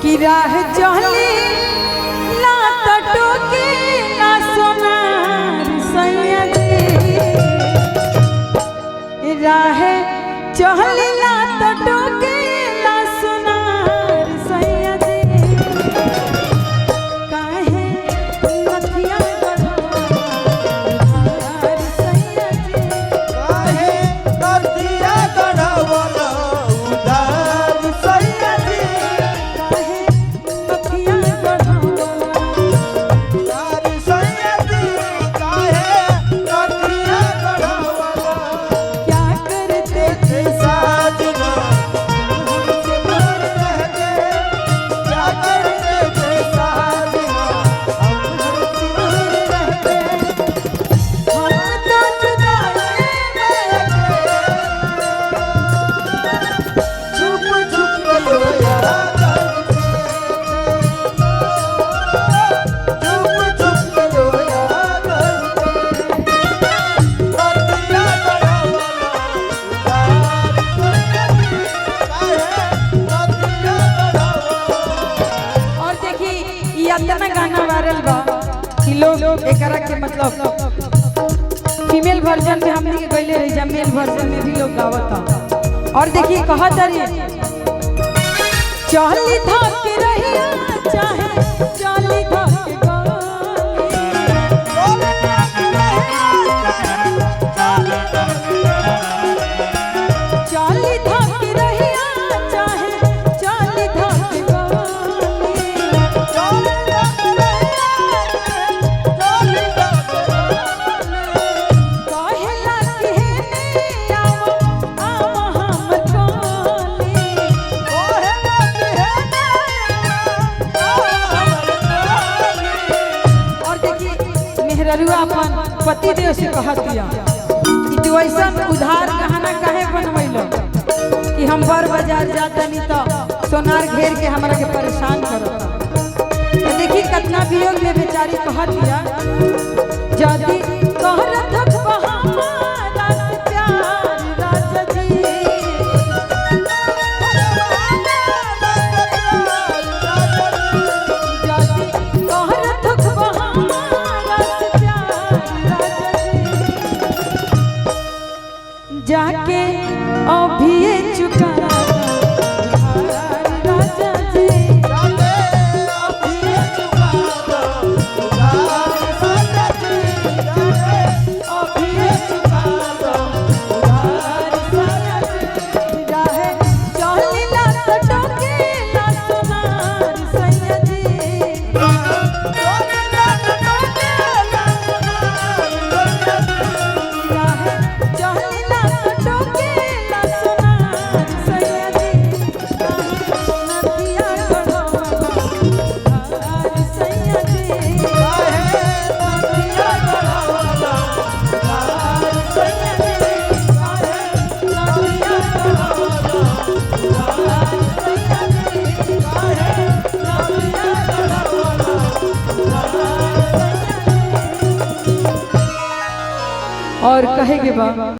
कि राह चली ना टोके ना सोनार सैया जी, राह चली ना टोके ना सोनार सैया जी, काहे नथिया गढ़वार सैया जी, काहे नथिया गढ़वार उधार सैया जी, काहे नथिया गढ़वार सैया जी, काहे नथिया गढ़वार। क्या करते थे साजना हमसे दूर रह गए, क्या करते थे साजना हमसे दूर रह गए। हम तो जुदाई में छुप छुप के रोया करते थे, छुप छुप के रोया करते। नथिया गढ़वाला उधार सैया जी, काहे नथिया गढ़वाला। और देखी ये इतना गाना वायरल बा कि लोग एकरा के मतलब फीमेल वर्जन में हमनी के गइले रही जा, मेल वर्जन में भी लोग गावता। और देखिए कहत रे चली धक रहिया चाहे चली धक चली धक रहिया चाहे चली धक कहेला कि हे आओ आओ हम कोली, और देखिए मेहररुआ अपन पति देव से कहत दिया कि तू ऐसा उधार गहना काहे बनवैलो कि हम बर बाजार जातनी तो सोनार घेर के हमरा के परेशान करता। तो देखी कितना वियोग में बेचारी कहत दिया जदी कहरत हमारा से प्यार राजा जी, जदी कहरत हमारा से प्यार राजा जी, जाके अभी चुका राजा जी, अभी चुका उधार सैया जी, राहे चली ना टोके ना सोनार सैया जी, राहे चली ना टोके ना सोनार सैया जी, नथिया गढ़वाला उधार सैया जी, नथिया गढ़वाला उधार सैया जी, नथिया गढ़वाला उधार सैया जी, नथिया गढ़वाला उधार सैया जी। और कहे के बा